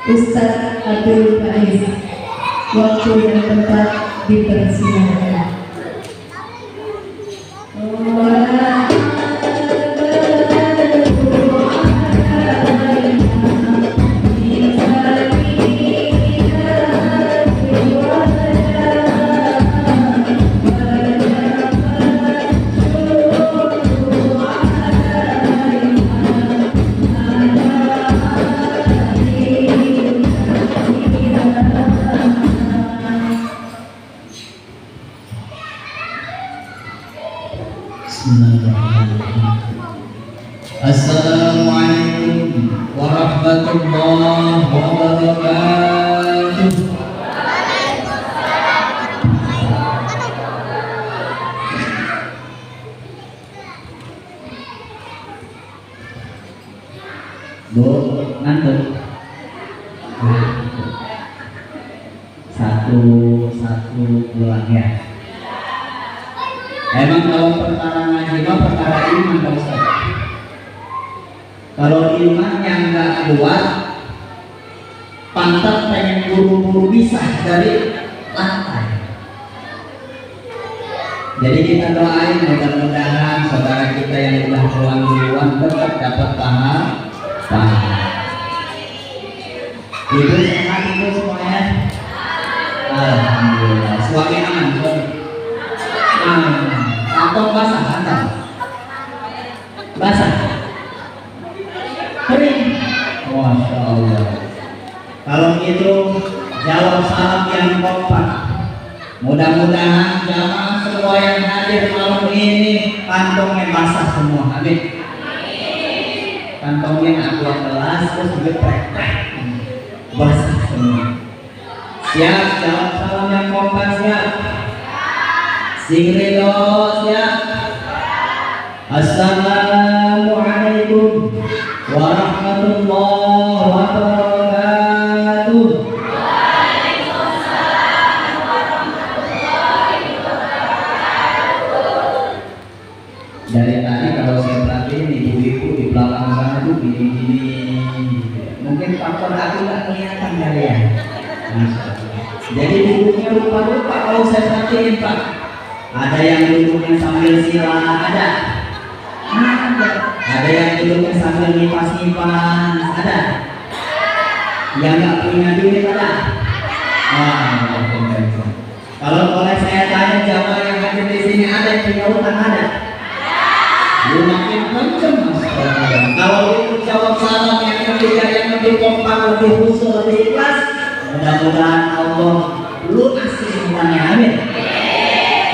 Ustadz Abdul Faiz. Waktu dan tempat dipersilakan. Assalamualaikum warahmatullahi wabarakatuh. Bu, ngantuk? Satu pulang ya. Emang kalau perkara ngaji mah perkara iman Pak Ustaz. Kalau imannya nggak kuat, pantat pengen buru-buru bisa dari lantai. Jadi kita doain mudah-mudahan saudara kita yang udah pulang duluan tetap dapat pahala. Ibu sehat ibu semuanya. Alhamdulillah. Suami aman, suami. Kantong basah, kantong basah. Kering. Masya Allah. Kalau gitu jawab salam yang kompak. Mudah-mudahan jamaah semua yang hadir malam ini kantongnya basah semua. Amin. Kantongnya aqua gelas terus geprek basah semua. Siap jawab salam yang kompak siap. Singrido siap. Assalamualaikum warahmatullahi wabarakatuh. Waalaikumsalam warahmatullahi wabarakatuh. Dari tadi kalau saya perhatiin ibu-ibu di belakang sana tuh gini-gini. Mungkin faktor aku nggak kelihatan kali ya. Jadi duduknya lupa-lupa kalau saya perhatiin Pak. Ada yang duduknya sambil sila, ada yang duduknya sambil ngipas-ngipas, ada yang nggak punya duit, ada. Kalau boleh saya tanya jamaah yang hadir di sini, ada yang punya utang, ada? Lu makin kenceng Mas. Kalau itu jawab salam yang ketiga yang lebih kompak, lebih khusyuk, lebih ikhlas, mudah-mudahan Allah lunasi semuanya. Amin.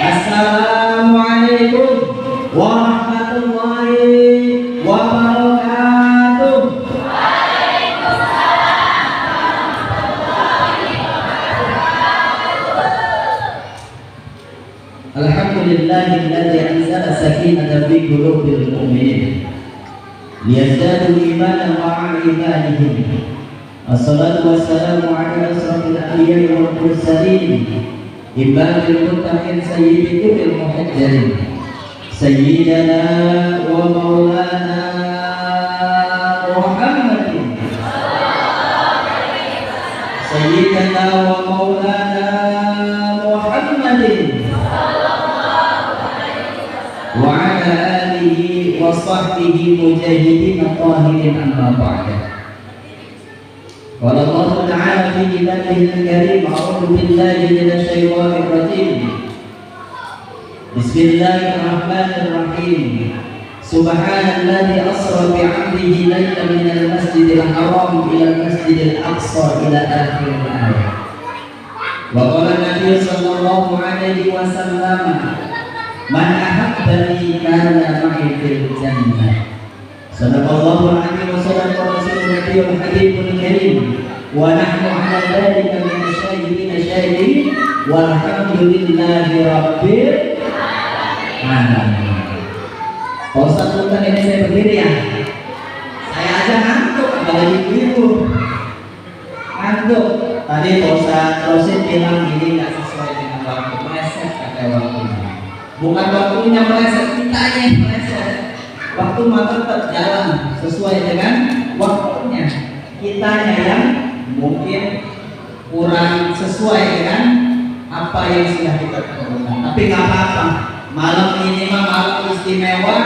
Assalamualaikum warahmatullahi wabarakatuh. Alhamdulillahilladzi anzala sakinata fi qulubil mu'minin liyazdadu imanan ma'a imanihim. Assalatu wassalamu ala asrafil anbiya'i wal mursalin Ibadil muttaqin sayyidi kulil muhajjalin Sayyidana wa maulana Muhammadin Sayyidana wa maulana Muhammadin wa ala alihi wa sahbihi mujahidin tahirin amma ba'da. قال الله تعالى في كتابه الكريم أعوذ بالله من الشيطان الرجيم بسم الله الرحمن الرحيم سبحان الذي أسرى بعبده ليلا من المسجد الحرام إلى المسجد الأقصى إلى آخر الآية. وقال النبي صلى الله عليه وسلم من أحبني كان معي في الجنة. صدق الله العظيم وصدق رسول النبي الحبيب الكريم ونحن على ذلك من الشاهدين شاهدين والحمد لله رب العالمين. Pak Ustaz bukan ini saya berdiri ya. Saya aja ngantuk apalagi ibu. Ngantuk. Tadi Pak Ustaz Rosid bilang ini nggak sesuai dengan waktu, meleset kata waktunya. Bukan waktunya meleset, kitanya yang meleset. Waktu mah tetap jalan sesuai dengan waktunya, kitanya yang mungkin kurang sesuai dengan apa yang sudah kita tentukan. Tapi nggak apa-apa. Malam ini mah malam istimewa,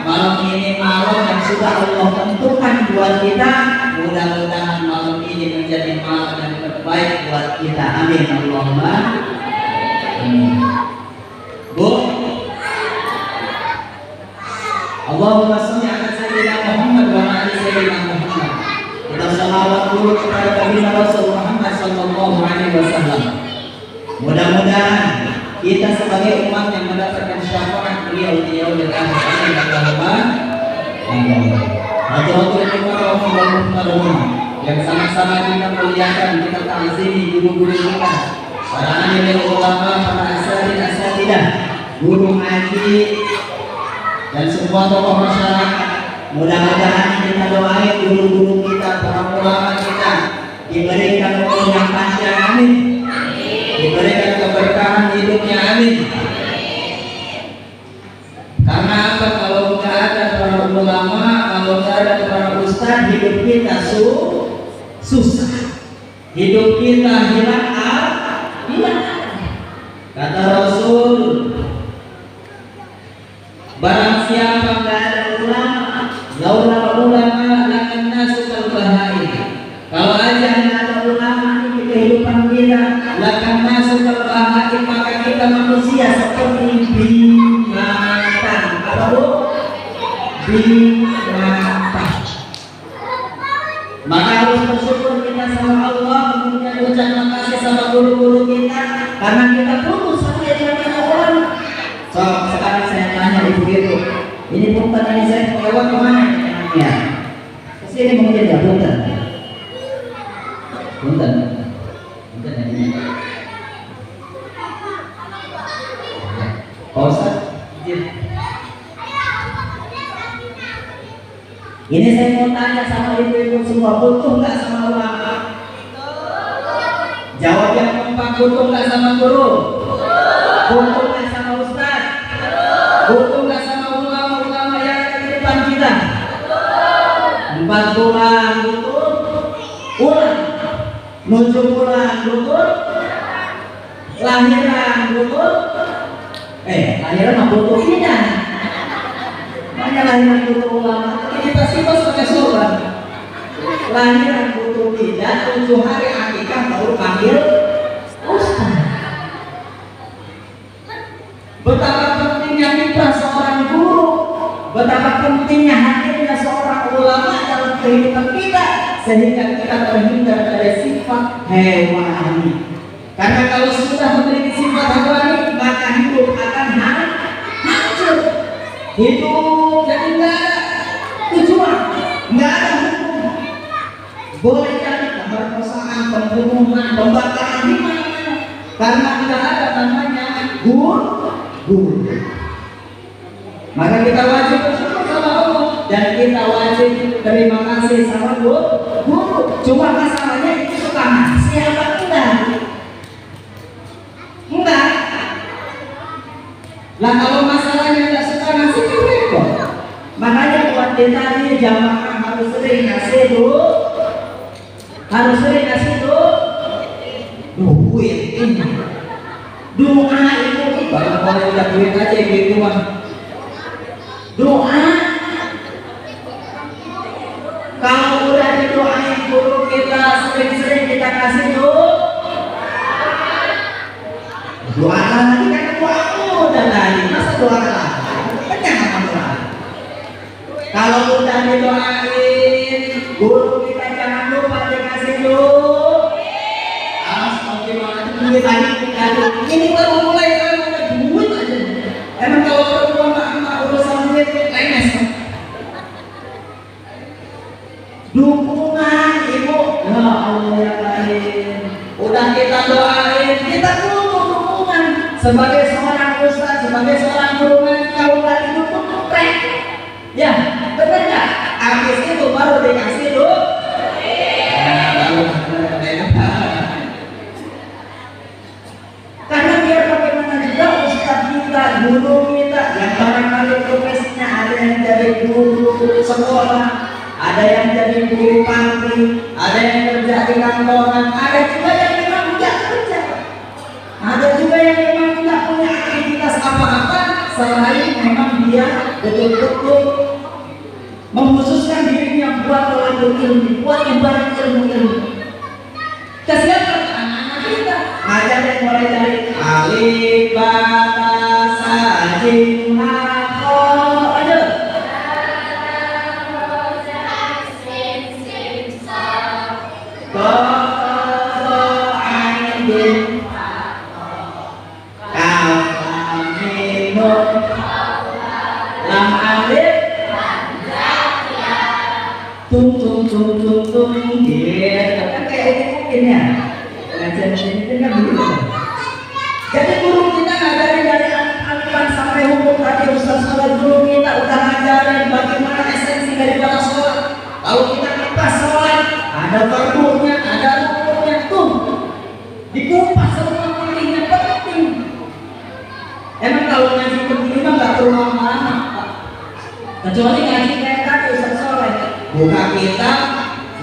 malam ini malam yang sudah Allah tentukan buat kita. Mudah-mudahan malam ini menjadi malam yang terbaik buat kita. Amin Allahumma amin. Bu, Allahumma sholli ala sayyidina Muhammad wa ala ali sayyidina Muhammad. Kita salawat dulu kepada Nabi Rasul Muhammad sallallahu alaihi wasallam. Mudah-mudahan kita sebagai umat yang mendapatkan syafaat beliau di yaumil akhir. Amin Allahumma amin. Yang sama-sama kita muliakan, kita ta'zimi guru-guru kita, para alim ulama, para asatidah, guru ngaji, dan semua tokoh masyarakat. Mudah-mudahan kita doain guru-guru kita, para ulama kita diberikan umur yang panjang, amin. Diberikan keberkahan hidupnya, amin. Karena apa? Kalau nggak ada para ulama, kalau nggak ada para ustaz, hidup kita susah. Hidup kita hilang. Kata Rasul, barang siapa nggak ada ulama, laula ulama lakan nasu kal bahaim. Kalau aja nggak ada ulama di kehidupan kita, lakan nasu kal bahaim, maka kita manusia seperti binatang. Apa bu? Binatang. Maka harus bersyukur kita sama Allah, kemudian ucap makasih sama guru-guru kita, karena kita putus sampai dengan orang. So, sekarang saya tanya ibu-ibu, ini punten ini saya lewat kemana? Ya, kesini mungkin ya punten. Punten ini. Pak Ustaz, ini saya mau tanya sama ibu-ibu semua, butuh nggak sama ulama? Jawab yang kompak, butuh nggak sama guru? Butuh nggak sama ustaz? Butuh nggak sama ulama-ulama yang ada di depan kita? 4 bulan butuh, ulang 7 bulan butuh, lahiran butuh, lahiran mah butuh tidak? Banyak lahiran butuh ulama, ini pasti pas pakai sorban. Lahiran butuh tidak, 7 hari akikah baru panggil ustaz. Betapa pentingnya kita seorang guru, betapa pentingnya hadirnya seorang ulama dalam kehidupan kita, sehingga kita terhindar dari sifat hewani. Karena kalau sudah memiliki sifat hewani, maka hidup akan hancur. Hidup jadi nggak ada tujuan, nggak ada hukum. Boleh jadi pemerkosaan, pembunuhan, pembakaran di mana-mana, karena tidak ada namanya guru. Maka kita wajib bersyukur sama Allah dan kita wajib terima kasih sama guru. Cuma masalahnya itu suka ngasih apa enggak? Enggak. Lah kalau masalahnya enggak suka ngasih kan repot. Makanya buat kita ini jamaah harus sering ngasih dulu. Harus sering ngasih dulu. Duit ini. Doa itu baru kalau udah duit aja gitu mah. Doa kalau udah didoain guru kita sering-sering kita kasih doa lagi kan doa udah tadi masa doa lagi kenyang sama doa. Kalau udah didoain guru kita jangan lupa dikasih duit tadi ini baru mulai kan udah duit aja. Emang kalau perempuan mah urusan duit lemes. Dukungan ibu, ya Allah ya lain. Udah kita doain, kita butuh dukungan sebagai seorang ustaz, sebagai seorang guru. Kalau nggak didukung trek, ya benar nggak? Habis itu baru dikasih karena biar bagaimana juga ustaz kita, guru kita yang barangkali profesinya ada yang jadi guru sekolah, ada yang jadi guru panti, ada yang kerja di kantoran, ada juga yang memang nggak kerja, ada juga yang memang nggak punya aktivitas apa-apa selain memang dia betul-betul mengkhususkan dirinya buat pelaku ilmu, buat ibarat ilmu. Kasihan anak-anak kita ngajar mulai dari alif, bata, sajim, hako, ada tung gitu kan kayak itu mungkin ya pengajian ini kan begitu. Jadi guru kita ngajarin dari alifan sampai hukum tadi Ustaz sholat, guru kita udah ngajarin bagaimana esensi daripada sholat. Kalau kita kupas sholat ada fardunya, ada rukunnya tuh dikupas semua pentingnya penting. Emang kalau ngaji begini mah nggak perlu lama-lama, kecuali ngaji kayak tadi Ustaz sholat. Buka kitab,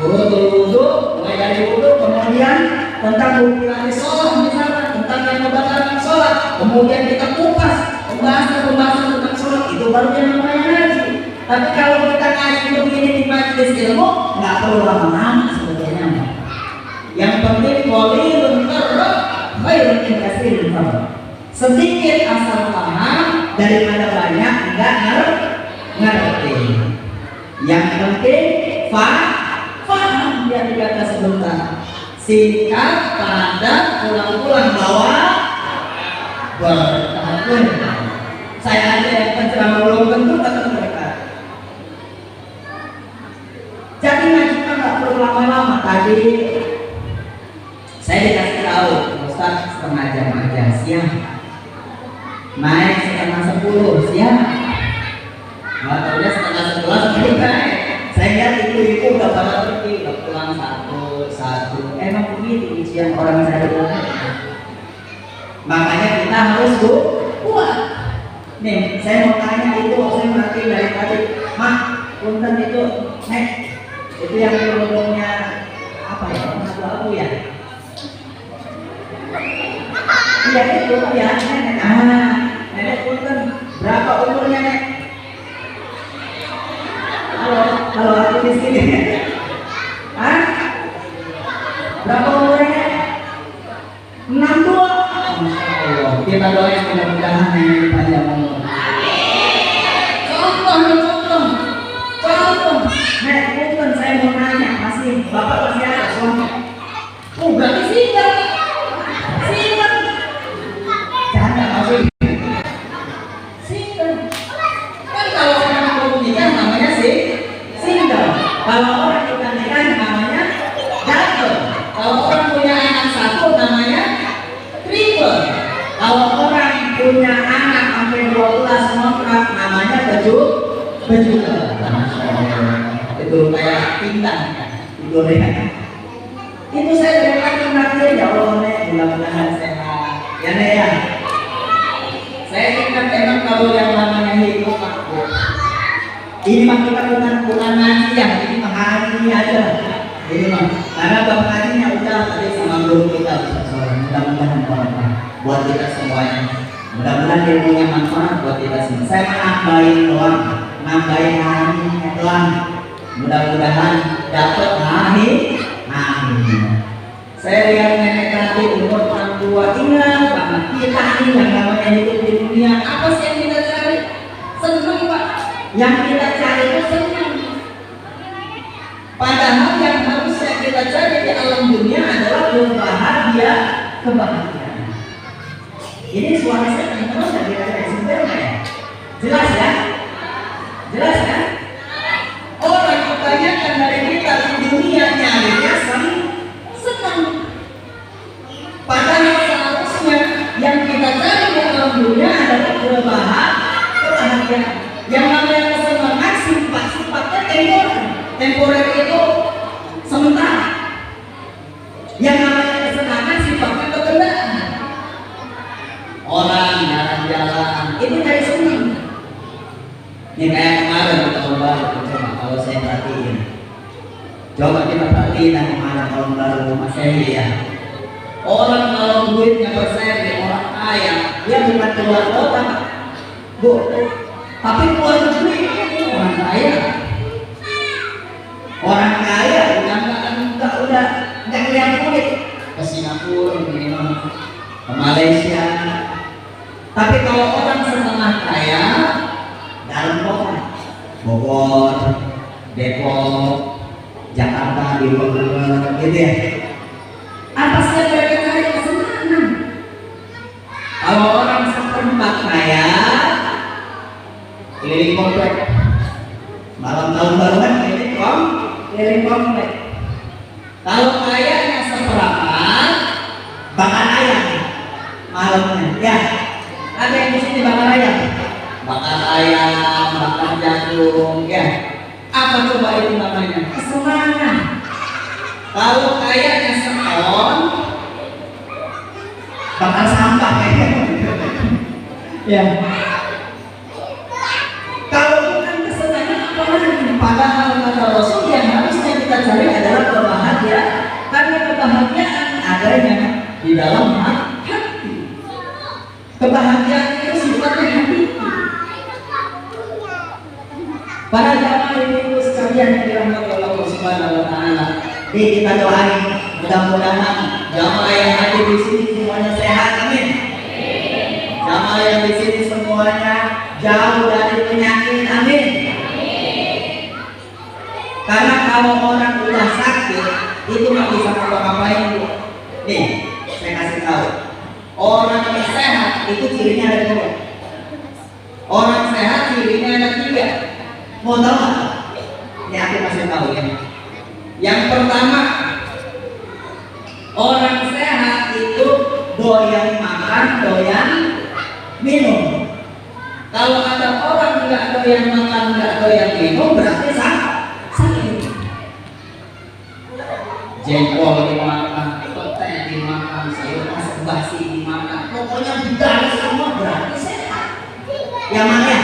wudhu, mulai dari wudhu, kemudian tentang bukti sholat misalnya, tentang yang membatalkan sholat, kemudian kita kupas pembahasan tentang sholat, itu baru yang namanya ngaji. Tapi kalau kita ngaji begini di majelis ilmu, nggak perlu lama-lama sebetulnya. Yang penting qalilun qarra khairun min katsirin farra. Sedikit asal paham daripada banyak enggak ngerti. Yang penting faham, biar dikata sebentar, singkat, padat, ulang-ulang, bawa bertahun. Saya aja yang penceramah belum tentu kata mereka. Jadi ngaji kita nggak perlu lama-lama. Tadi saya dikasih tahu Ustaz setengah jam aja, siang. Naik setengah 10, siang. Atau dia setengah 11 kita. Saya lihat ibu-ibu udah pada pergi, udah pulang satu. Emang begitu ujian orang cari uang. Makanya kita harus kuat. Nih, saya mau tanya itu, saya merhatiin dari tadi, Mak, punten itu, itu yang kerudungnya apa ya? Abu-abu ya? Iya itu ya, Nenek. Nenek punten, berapa umurnya Nek? Kalau aku di sini, berapa umurnya? 62. Kita doain mudah-mudahan yang panjang umur. Contoh. Nek, punten saya mau nanya, bapak masih ada suami? Berarti single. Jangan maksudnya. Single. Kan kalau orang belum nikah namanya single. Kalau orang sudah nikah namanya double. Kalau orang punya anak satu namanya triple. Kalau orang punya anak sampai 12 ngontrak namanya bejuga. Itu kayak pindang itu deh. Itu saya dari tadi nanti ya Allah Nek, mudah-mudahan sehat ya Nek ya. Saya ingat emang kalau yang namanya hidup makhluk ini mah kita bukan ngaji ya, ini mah hari aja ini mah karena bapak ngajinya udah tadi sama guru kita. Mudah-mudahan bermanfaat buat kita semuanya, mudah-mudahan ilmunya manfaat buat kita semua. Saya nambahin doang, nambahin harinya doang, mudah-mudahan dapat hari. Saya lihat nenek tadi umur 62, ingat banget kita ini yang namanya hidup di dunia, apa sih yang kita cari? Senang Pak. Yang kita cari itu senang. Padahal yang harusnya kita cari di alam dunia adalah kebahagiaan. Ini suara saya terus dari sebenarnya ya. Jelas ya? Jelas ya? Orang kebanyakan dari kita di dunia nyarinya senang. Padahal seharusnya yang kita cari di alam dunia adalah kebahagiaan. Yang namanya kesenangan sifatnya temporer itu sementara. Yang namanya kesenangan sifatnya kebendaan. Orang jalan-jalan itu dari senang. Ini kayak kemarin kita coba kalau saya perhatiin. Coba kita perhatiin yang kemarin pada tahun baru Masehi ya. Orang kalau duitnya berseri, orang kaya, dia bukan keluar kota, Bu, tapi keluar negeri, orang kaya. Orang kaya udah ngeliat kulit ke Singapura, ke Malaysia. Tapi kalau orang setengah kaya dalam kota, Bogor, Depok, Jakarta, di Bogor, gitu ya. Atasnya mereka kaya kesenangan. Kalau orang seperempat kaya, keliling komplek. Malam tahun baru kan keliling komplek. Kalau kayanya seperempat, bakar ayam malamnya. Ya, ada yang di sini bakar ayam. Bakar ayam, bakar jagung, ya. Apa coba itu namanya? Kesenangan. Kalau kayaknya seton, bakar sampah kayaknya. Ya. Kalau bukan kesenangan apa lagi? Padahal kata Rasul yang harusnya kita cari adalah kebahagiaan. Karena kebahagiaan adanya di dalam hati. Kebahagiaan itu sifatnya hati. Para jamaah ibu sekalian yang dirahmati Allah Subhanahu wa taala, kita doain mudah-mudahan jamaah yang hadir di sini semuanya sehat, amin. Jamaah yang di sini semuanya jauh dari penyakit, amin. Karena kalau orang udah sakit itu nggak bisa ngapa-ngapain. Nih, saya kasih tahu. Orang yang sehat itu cirinya ada dua. Orang sehat cirinya ada tiga. Mau tahu nggak? Ini aku kasih tahu ya. Yang pertama, orang sehat itu doyan makan, doyan minum. Kalau ada orang nggak doyan makan, nggak doyan minum, berarti sakit. Jengkol dimakan, pete dimakan, sayur asam basi dimakan, pokoknya budaya semua berarti sehat. Yang mana ya?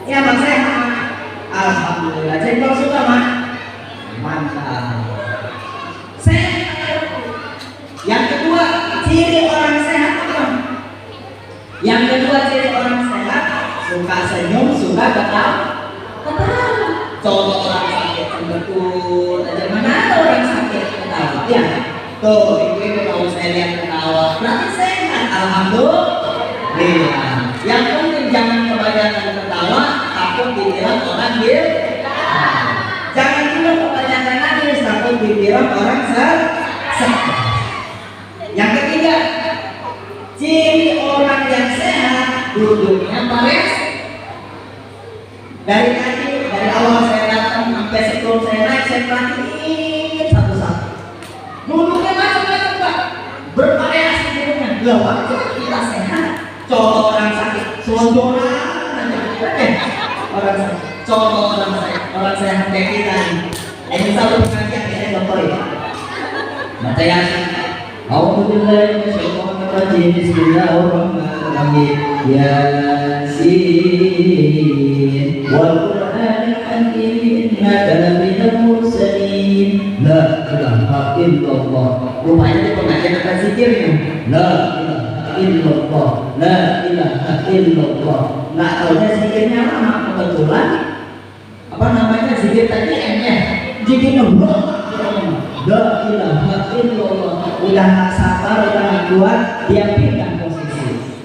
Ya bang sehat. Alhamdulillah. Jengkol suka mah? Mantap. Sehat. Yang kedua, ciri orang sehat apa? Yang kedua ciri orang sehat, suka senyum, suka ketawa. Contoh orang sakit cembetut aja, mana ada orang sakit ketawa? Ya, tuh ibu-ibu kalau saya lihat ketawa, berarti sehat. Alhamdulillah. Yang penting jangan kebanyakan ketawa, takut dibilang orang gila. Jangan juga kebanyakan nangis, takut dibilang orang sakit. Yang ketiga, ciri orang yang sehat duduknya baris. Dari awal saya datang sampai sebelum saya naik, saya perhatiin satu-satu. Duduknya macam-macam Pak, bervariasi duduknya. Loh, waktu kita sehat, contoh orang sakit, selonjoran orang sakit, contoh orang sehat kayak kita nih. Ini satu pengajian saya dokter ya. Baca Yasin. A'udzubillahi minasyaitonir rajim. Bismillahirrahmanirrahim. Yasin wal Qur'anil hakim innaka laminal mursalin. La ilaha illallah. Rupanya di pengajian ada zikirnya. La ilaha illallah. La ilaha illallah. Nggak tahunya zikirnya lama, kebetulan apa namanya zikir tadi M-nya zikir Allah. La ilaha illallah. Udah nggak sabar, udah nggak kuat, dia pindah posisi.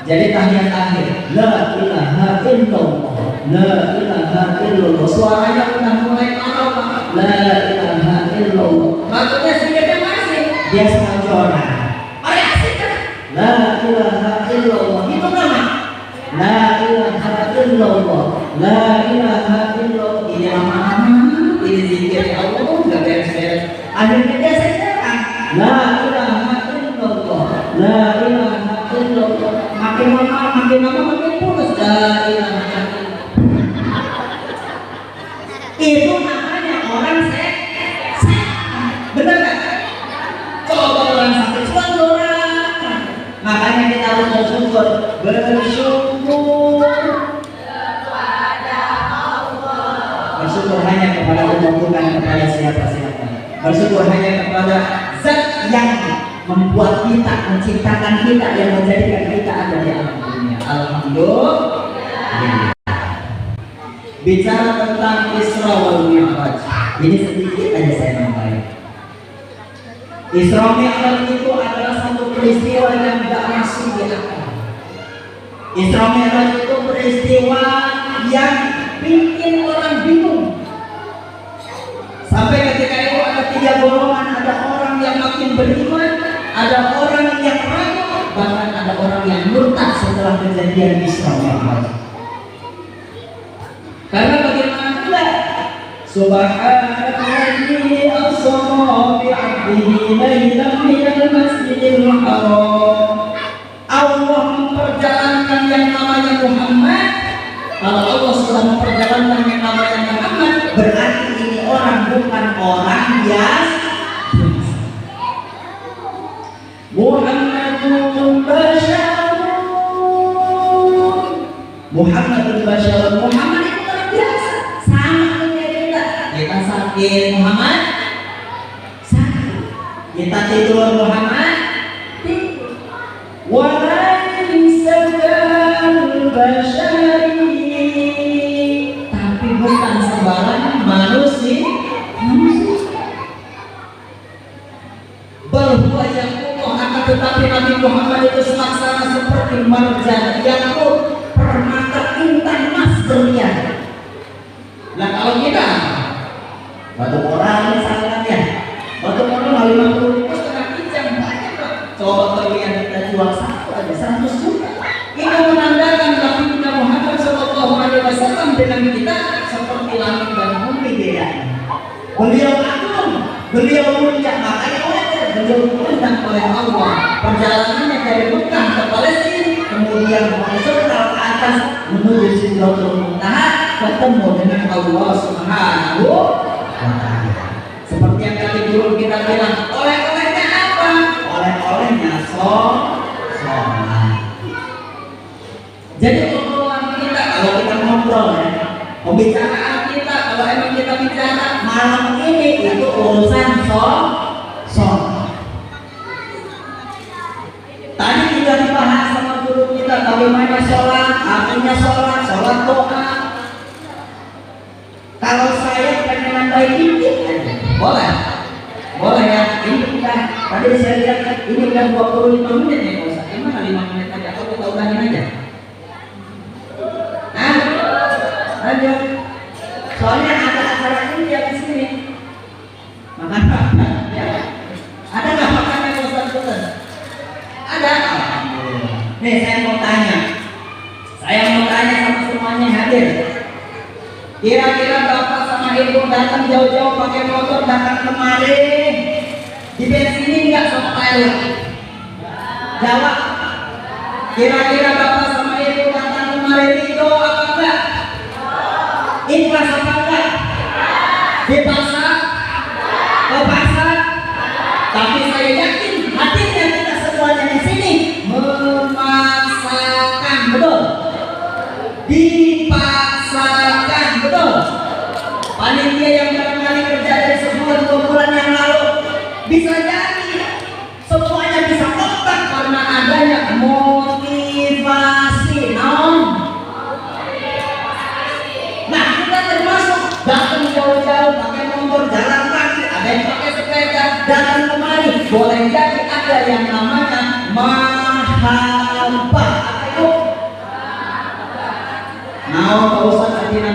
Jadi tahiyat akhir, la ilaha illallah, la ilaha illallah. Suaranya udah mulai marah, la ilaha illallah. Maksudnya zikirnya masih dia selonjoran. Variasi kan? La ilaha illallah. Itu nama. La ilaha illallah, la ilaha illallah. Ini lama-lama, ini zikir Allah nggak beres-beres. Akhirnya dia sekarang la ilaha illallah, la ilaha illallah. Makin lama makin putus. La ilaha illallah. Itu namanya orang sehat. Benar kan? Coba orang sakit selonjoran. Makanya kita harus bersyukur kepada Allah. Bersyukur hanya kepada Allah, bukan kepada siapa-siapa. Bersyukur hanya kepada Zat yang membuat kita, menciptakan kita, yang menjadikan kita ada di alam dunia. Alhamdulillah. Bicara tentang Isra wal Mi'raj, ini sedikit aja saya nambahin. Isra Mi'raj itu adalah satu peristiwa yang tidak masuk di akal. Isra Mi'raj itu peristiwa yang bikin orang bingung. Sampai ketika itu ada 3 golongan, ada orang yang makin beriman, ada orang yang ragu, bahkan ada orang yang murtad setelah kejadian Isra Mi'raj. Karena bagaimana pula Subhanalladzi asra bi 'abdihi lailan minal masjidil haram. Allah memperjalankan yang namanya Muhammad. Kalau Allah sudah memperjalankan yang namanya Muhammad, berarti ini orang bukan orang biasa. Muhammadun Basyarun. Muhammadun Basyarun. Muhammad itu orang biasa, sama kayak kita. Kita sakit Muhammad sakit. Kita tidur Muhammad tidur. Walaysa basyari, tapi bukan sembarang manusia. Bahwa yang akan tetapi Nabi Muhammad itu selaksana seperti marjan yakut, permata intan emas berlian. Nah kalau kita batu orang misalnya, batu orang 50.000 setengah jam banyak Pak. Coba berlian kita jual satu aja 100 juta. Ini menandakan Nabi Muhammad SAW dengan kita seperti langit dan bumi beda. Beliau agung, beliau mulia, makanya beliau diundang oleh Allah. Perjalanannya dari Mekah ke Palestina, kemudian masuk ke atas menuju Sidratul Muntaha, ketemu dengan Allah Subhanahu wa Ta'ala. Seperti yang tadi guru kita bilang, oleh-olehnya apa? Oleh-olehnya sholat. Jadi obrolan kita, kalau kita ngobrol ya, pembicaraan kita, kalau emang kita bicara malam ini itu urusan sholat. Tadi juga dibahas sama guru kita bagaimana sholat, artinya sholat doa. Kalau saya pengen nambahin dikit aja, boleh ya. Ini kita tadi saya lihat ini udah 25 menit ya Pak Ustaz. Gimana 5 menit aja? Atau kita udahin aja? Lanjut. Soalnya ada acara ini ya di sini. Makan apa? Ya. Ada nggak makannya Pak Ustaz? Ada. Nih saya mau tanya sama semuanya hadir. Kira-kira bapak sama ibu datang jauh-jauh pakai motor datang kemari, di bensinin nggak sama air? Jawab. Kira-kira bapak sama ibu datang kemari itu apa enggak? Ikhlas apa enggak? Dipaksa? Ke pasar? Tapi saya yakin hadirnya kita semuanya di sini memaksakan, betul? Dipaksakan, betul? Panitia yang barangkali kerja dari sebulan 2 bulan yang lalu bisa jadi semuanya bisa kompak karena adanya motivasi. Nah kita termasuk datang jauh-jauh pakai motor, jalan kaki, ada yang pakai sepeda, datang kemari. Boleh jadi ada yang namanya mahabbah. Nah, Pak Ustaz artinya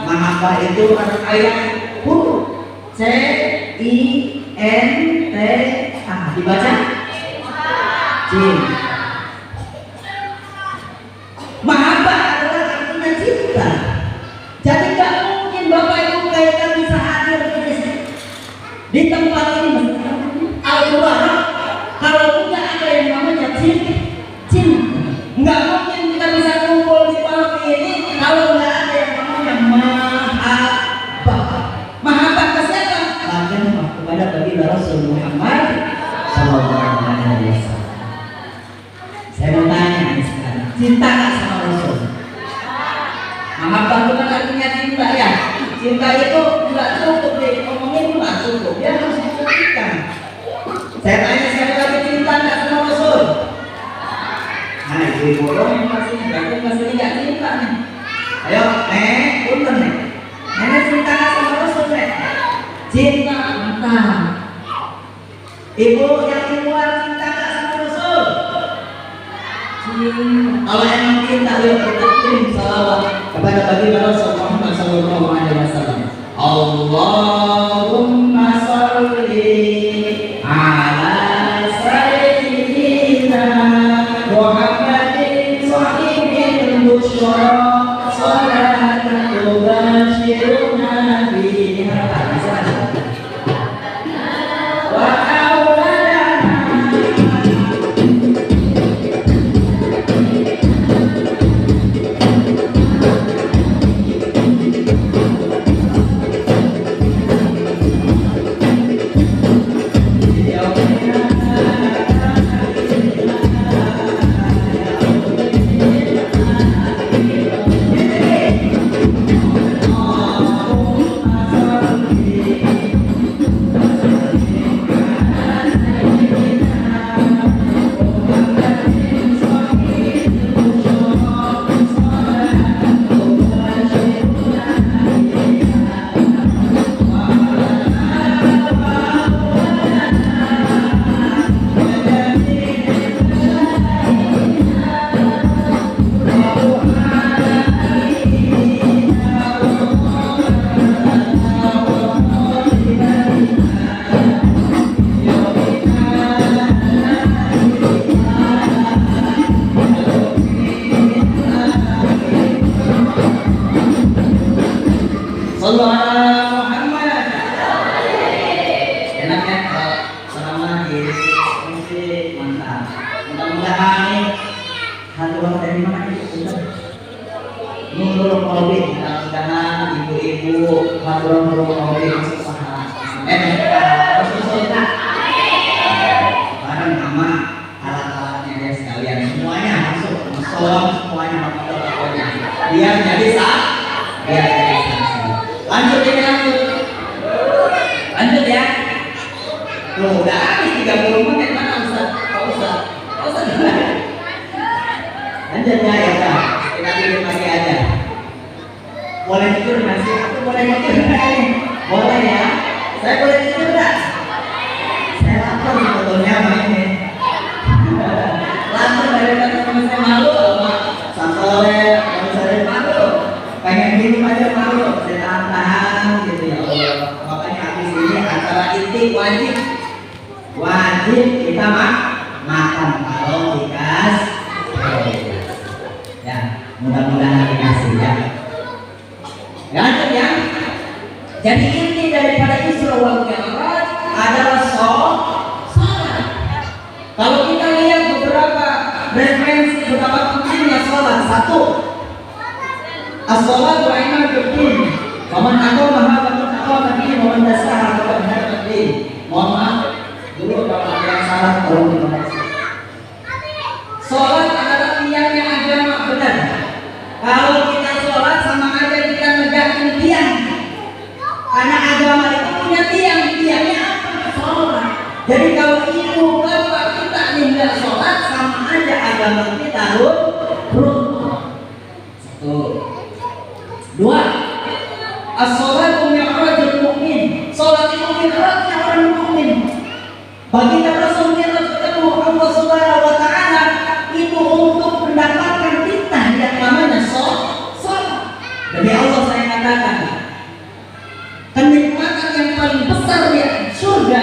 mahabbah itu ada ayat huruf C-I-N-T-A, dibaca cinta. Mahabbah adalah artinya cinta. Jadi gak mungkin Bapak Ibu kita bisa hadir di tempat ini Al-Quran kalau tidak ada yang namanya cinta. Nggak mungkin kita bisa kumpul di malam ini kalau nggak ada yang namanya mahabbah. Mahabbah ke siapa? Kepada Nabi Rasul Muhammad Sallallahu Alaihi Wasallam. Saya mau tanya nih sekarang, cinta nggak sama Rasul? Mahabbah bukan artinya cinta ya. Cinta itu nggak cukup deh, ngomongin nggak cukup. Ya harus ibu dong yang pasti nggak cinta nih. Ayo, punten nih. Nenek cinta nggak sama Rasul nih? Cinta. Ibu yang di luar cinta nggak sama Rasul? Kalau emang cinta, yuk kita kirim salawat kepada baginda Rasul Muhammad Sallallahu Alaihi Wasallam. Allahumma sholli ala sayyidina Muhammadin sahibil busyra salatan tubashiruna biha wa auladana. Sallallahu alaihi Muhammad. Enaknya kalau selama di mesti mantap. Mudah-mudahan nih hati orang dari mana itu nurul qalbi. Mudah-mudahan ibu-ibu nurul qalbi masuk pahala. Rasulullah. Barang sama alat-alatnya dia sekalian semuanya masuk semuanya masuk pokoknya. Biar jadi sah. Biar jadi sah. Lanjut ya. Loh, udah habis 30 menit mana Ustaz? Ustaz. Lanjut ya, kita tidur lagi aja. Boleh tidur nasi? Aku boleh tidur nasi? Boleh ya? Saya boleh tidur nggak? Saya lapar sebetulnya sama ini. Lapar dari teman-teman saya malu sama Santole, saya malu. Pengen minum aja malu. Tahan gitu ya Allah. Makanya habis ini acara inti wajib kita makan kalau dikasih. Ya, mudah-mudahan dikasih ya. Lanjut ya. Jadi inti daripada Isra wal Mi'raj adalah sholat. Kalau kita lihat beberapa referensi betapa pentingnya sholat. Satu, as-sholatu imadud din. Paman aku tadi mohon dasar atau tadi mohon maaf dulu kalau ada yang salah tolong dikoreksi. Sholat adalah tiangnya agama benar. Kalau kita sholat sama aja kita negakin tiang. Karena agama itu punya tiangnya apa? Sholat. Jadi kalau ibu bapak kita ninggal sholat sama aja agama kita runtuh. Satu, dua. As-sholatu mi'rajul mu'min. Salat itu mi'rajnya orang mukmin. Baginda Rasul mi'raj ketemu Allah Subhanahu wa taala itu untuk mendapatkan fitnah yang namanya salat. Demi Allah saya katakan, kenikmatan yang paling besar di surga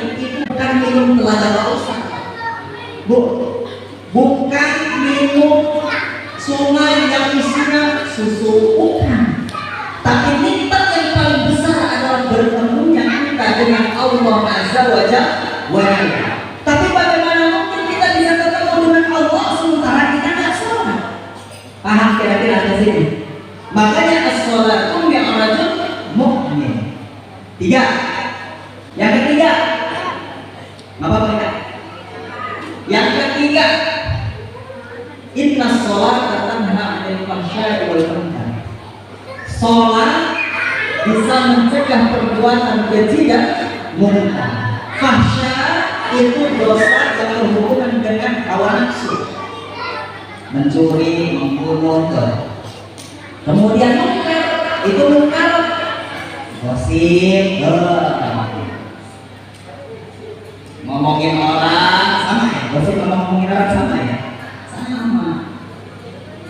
itu bukan minum telaga lausan. Bukan minum sungai yang isinya susu, bukan. Tapi nikmat yang paling besar adalah bertemunya kita dengan Allah Azza wa Jalla. Tapi bagaimana mungkin kita bisa ketemu dengan Allah sementara kita nggak sholat? Paham kira-kira di sini? Makanya as-sholatu mi'rajul mu'min. 3. Yang ketiga, apa mereka? Yang ketiga, inna sholata tanha 'anil fahsya'i wal munkar. Sholat bisa mencegah perbuatan keji dan munkar. Fahsya itu dosa yang berhubungan dengan hawa nafsu. mencuri, membunuh. Kemudian mungkar, itu mungkar, gosip, ngomongin orang sama ya, gosip sama ngomongin orang sama ya, sama.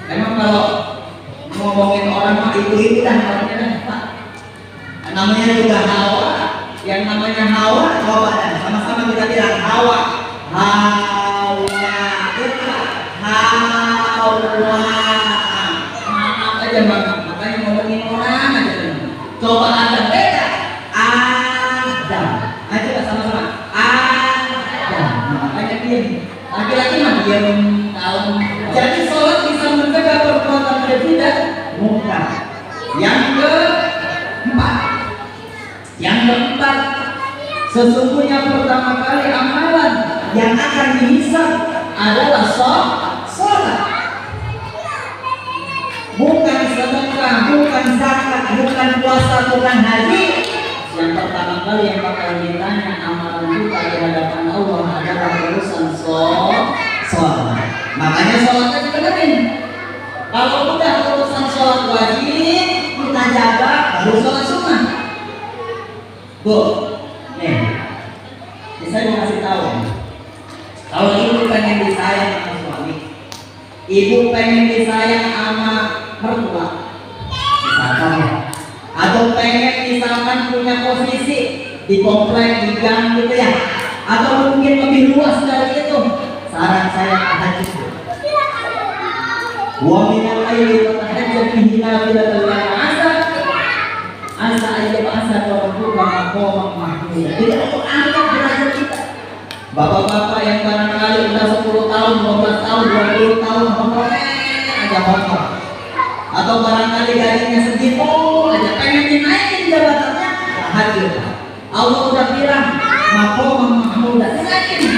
Emang kalau ngomongin orang mah itu dah namanya juga hawa. Yang namanya hawa, coba dan sama-sama kita bilang hawa. Maaf aja bang, makanya ngomongin orang aja. Coba ada beda, ada. Ayo kita sama-sama. Ada. Makanya diam. Laki-laki mah diam tahun. Jadi sholat bisa mencegah perbuatan tidak mungkar. Yang keempat, sesungguhnya pertama kali amalan yang akan dihisab adalah sholat. Bukan sedekah, bukan zakat, bukan puasa, bukan haji. Yang pertama kali yang bakal ditanya amalan kita di hadapan Allah adalah urusan sholat. Makanya sholatnya dibenerin. Kalau udah urusan sholat wajib kita jaga, baru sholat sunnah. Bu, nih, saya mau kasih tahu. Kalau ibu pengen disayang sama suami, ibu pengen disayang sama mertua, misalkan ya, atau pengen misalkan punya posisi di komplek, di gang gitu ya, atau mungkin lebih luas dari itu, saran saya tahajud. Wa minal laili fatahajjad bihi nafilatan laka asa ayyab asa rabbuka maqaman mahmuda. Jadi untuk angkat derajat kita. Bapak-bapak yang barangkali udah 10 tahun, 12 tahun, 20 tahun aja bapak. Atau barangkali gajinya segitu aja pengen dinaikin jabatannya, tahajud. Allah udah bilang maqaman mahmuda. Dinaikin.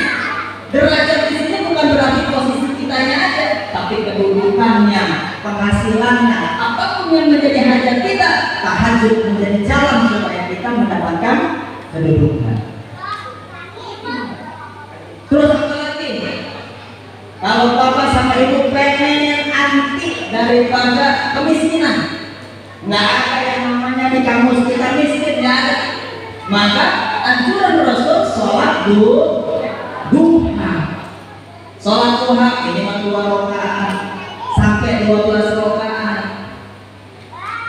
Derajat di sini bukan berarti posisi kitanya aja, tapi kedudukannya, penghasilannya, apapun yang menjadi hajat kita, tahajud menjadi jalan supaya kita mendapatkan kedudukan. Terus apa lagi? Kalau bapak sama ibu pengen anti daripada kemiskinan, nggak ada yang namanya di kamus kita miskin, nggak ada. Maka anjuran Rasul sholat duha. Sholat duha ini mah 2 rakaat sampai 12 rakaat.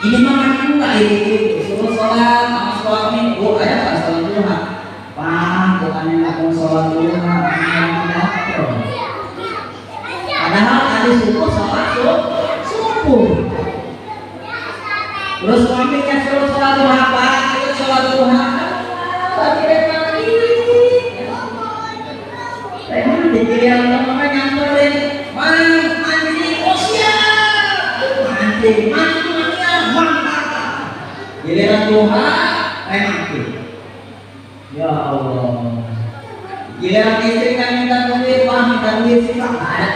Ini mah enggak itu suruh sholat sama suami. Oh ada pak sholat duha. Pak bukannya nggak mau sholat duha, padahal tadi subuh sholat subuh. Terus suaminya suruh sholat duha, pak itu sholat duha. Dikira teman-teman nyamperin, anjing usia, anjing giliran duha, mati. Ya Allah. Giliran istri kan minta duit, minta duit sih tak ada.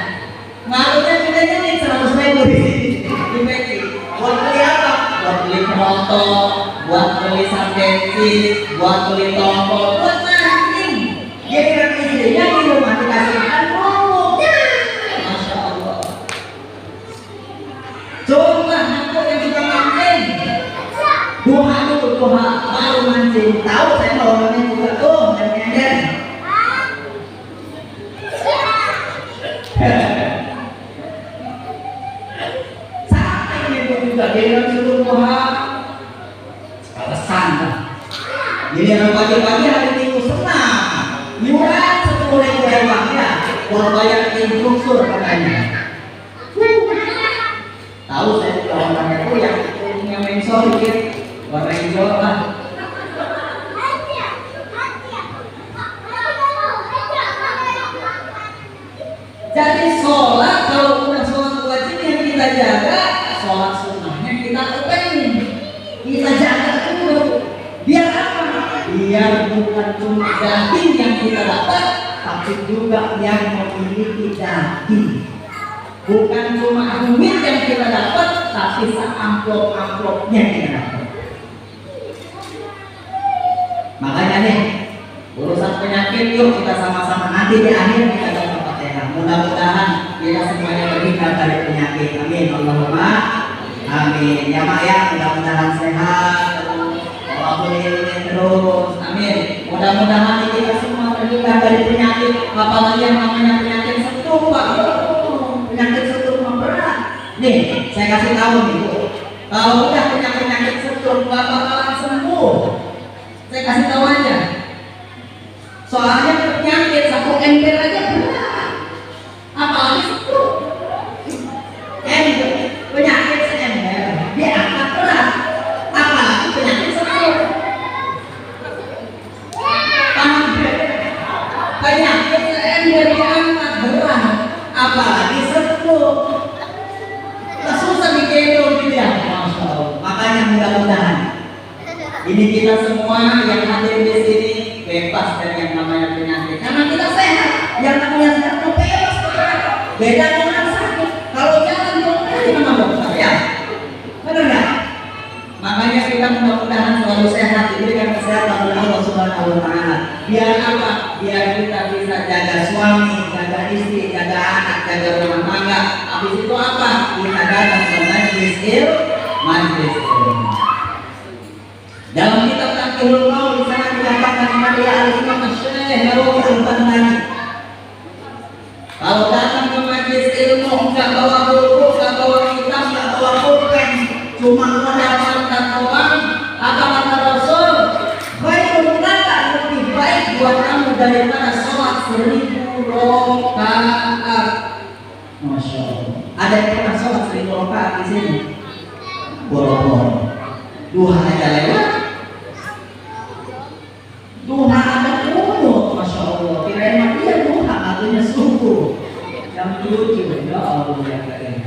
Ngaruhnya bedanya nih 100.000 di sini, di peci. Buat beli apa? Buat beli penonton, buat beli sambensin, buat beli tombol, buat anjing. Giliran istrinya di rumah dikasihkan ngomong. Masya Allah. Coba aku yang juga mancing. Duha dulu, duha baru mancing. Tahu saya lawannya juga tuh dan nyender. Sampai itu juga giliran suruh duha. Alasan lah. Giliran pagi-pagi hari Minggu senang. Iuran 10.000 ya, buat bayar instruktur katanya. Tahu saya juga orang itu yang punya mensor dikit, warna hijau lah. Jadi sholat kalau udah sholat wajib yang kita jaga, sholat sunnahnya kita kepengen, kita jaga dulu. Biar apa? Biar bukan cuma daging yang kita dapat, tapi juga yang memiliki daging. Bukan cuma duit yang kita dapat, tapi amplop-amplopnya kita dapat. Makanya nih, urusan penyakit yuk kita sama-sama nanti di akhir kita dapat Fatihah. Mudah-mudahan kita semuanya terhindar dari penyakit. Amin. Allahumma amin. Ya Mak ya, mudah-mudahan sehat terus. Terus. Amin. Mudah-mudahan kita semua terhindar dari penyakit, apalagi yang namanya penyakit stroke, Pak. Penyakit stroke berat. Nih, saya kasih tahu nih, Bu. Kalau udah penyakit stroke nggak bakalan sembuh. Saya kasih tahu aja. Soalnya penyakit satu ember aja berat, apalagi stroke. Penyakit seember dia angkat berat, apalagi penyakit stroke. Penyakit seember dia angkat berat, apalagi stroke. Susah digendong gitu ya. Masya Allah. Makanya mudah-mudahan ini kita semua yang hadir di sini bebas dari yang namanya penyakit, karena kita sehat. Yang namanya sehat itu bebas berat. Beda dengan sakit. Kalau jalan dokter memang dokter ya, benar nggak? Makanya kita mudah-mudahan selalu sehat, diberikan kesehatan oleh Allah Subhanahu Wa Taala. Biar apa? Biar kita bisa jaga suami, jaga istri, jaga anak, jaga rumah tangga. Habis itu apa? Kita datang ke majlis ilmu. Dalam kitab Taqiyul Qaul di sana dikatakan oleh Al-Imam Syekh Nawawi Al-Albani, kalau datang ke majlis ilmu enggak bawa buku, enggak bawa kitab, enggak bawa pulpen, cuma mendapatkan doang, apa kata Rasul? Baikul laka, lebih baik buat kamu daripada sholat 1000 rakaat. Masya Allah. Ada yang pernah sholat 1000 rakaat di sini? Boro-boro. Duha aja lewat. Duha ada kunut, Masya Allah. Kirain dia duha, artinya subuh. Yang 7, ya Allah ya kalian.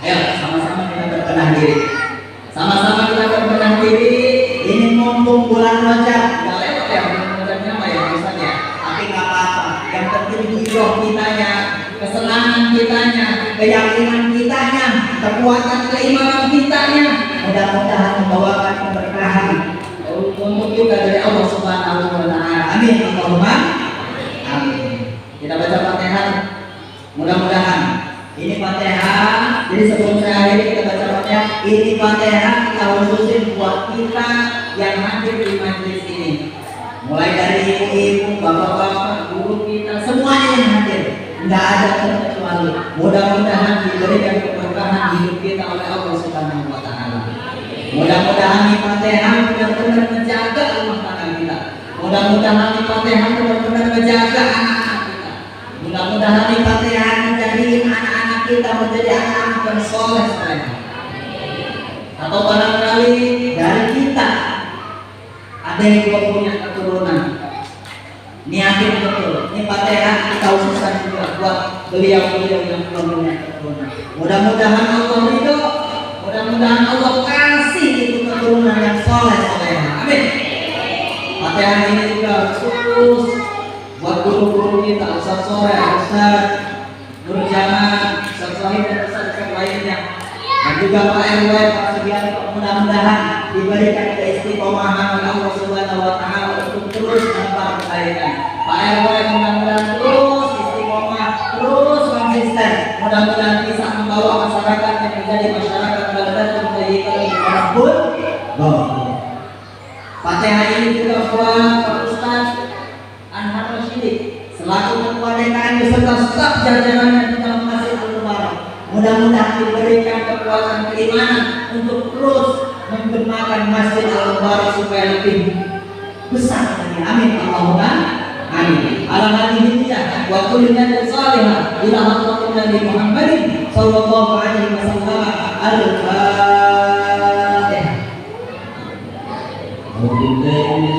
Ayo sama-sama kita berbenah diri. Sama-sama kita berbenah diri. Ini mumpung bulan Rajab. Gak lewat ya bulan Rajabnya apa ya misalnya. Tapi nggak apa-apa. Yang penting hijrah kitanya, kesenangan kitanya, keyakinan kitanya, kekuatan keimanan kitanya, mudah-mudahan membawakan keberkahan untuk juga dari Allah Subhanahu Wa Taala. Amin. Allahumma amin. Kita baca Fatihah. Mudah-mudahan ini Fatihah. Jadi sebelum saya akhiri kita baca Fatihah. Ini Fatihah kita khususin buat kita yang hadir di majelis ini. Mulai dari ibu-ibu, bapak-bapak, guru kita, semuanya yang hadir. Nggak ada terkecuali. Mudah-mudahan diberikan keberkahan hidup kita oleh Allah Subhanahu Wa Taala. Mudah-mudahan di Fatihah benar-benar menjaga rumah tangga kita. Mudah-mudahan di Fatihah benar-benar menjaga anak-anak kita. Mudah-mudahan di Fatihah menjadi anak-anak kita menjadi anak-anak yang soleh. Atau barangkali dari kita ada yang belum punya keturunan. Niatin betul. Ini Fatihah kita khususkan juga buat beliau-beliau yang belum punya keturunan. Mudah-mudahan Allah ridho. Mudah-mudahan Allah kasih itu keturunan yang soleh. Amin. Fatihah ini juga khusus buat guru-guru kita, Ustaz Soleh, Ustaz Nurjana, Ustaz Sohib dan Ustaz lainnya. Dan juga Pak RW, Pak Sugianto, mudah-mudahan diberikan keistiqomahan oleh Allah Subhanahu Wa Taala untuk terus menebar kebaikan. Pak RW mudah-mudahan terus istiqomah, terus konsisten. Mudah-mudahan bisa membawa masyarakat yang menjadi masyarakat baldatun thayyibatun rabbun ghafur. Fatihah ini juga buat Pak Ustaz Anhar Rasyidi selaku ketua DKM beserta staf jajarannya di dalam Masjid Al-Mubarak. Mudah-mudahan diberikan kekuatan keimanan untuk terus mengembangkan Masjid Al-Mubarak supaya lebih besar lagi. Amin. Allahumma amin. Ala hadhihi ya wa kullu niyatin salihah ila hadratin Nabi Muhammadin sallallahu alaihi wasallam. Al-Fatihah. Alhamdulillah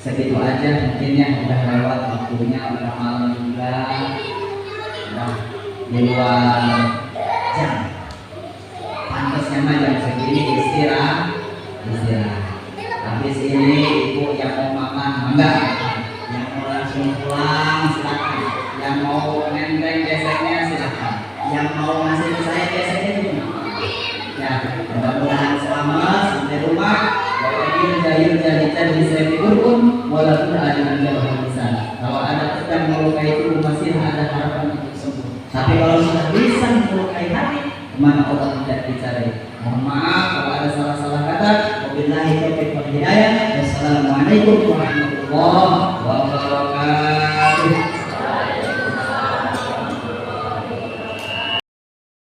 segitu aja mungkin ya, udah lewat waktunya, udah malam juga. di luar jam. Pantasnya mah jam segini istirahat. Habis ini ibu yang mau makan enggak, yang mau langsung pulang silakan, yang mau nenteng geseknya silakan, yang mau ngasih ke saya geseknya juga. Ya, mudah-mudahan selamat sampai rumah. Walaupun jadi saya fikurun, walaupun ada jauh besar. Kalau ada sedang melukai tubuh masih ada harapan untuk sembuh. Tapi kalau sudah bisa melukai hati, kemana obat tidak dicari? Mohon maaf kalau ada salah-salah kata. Wabillahi taufiq wal hidayah. Wassalamualaikum warahmatullahi wabarakatuh.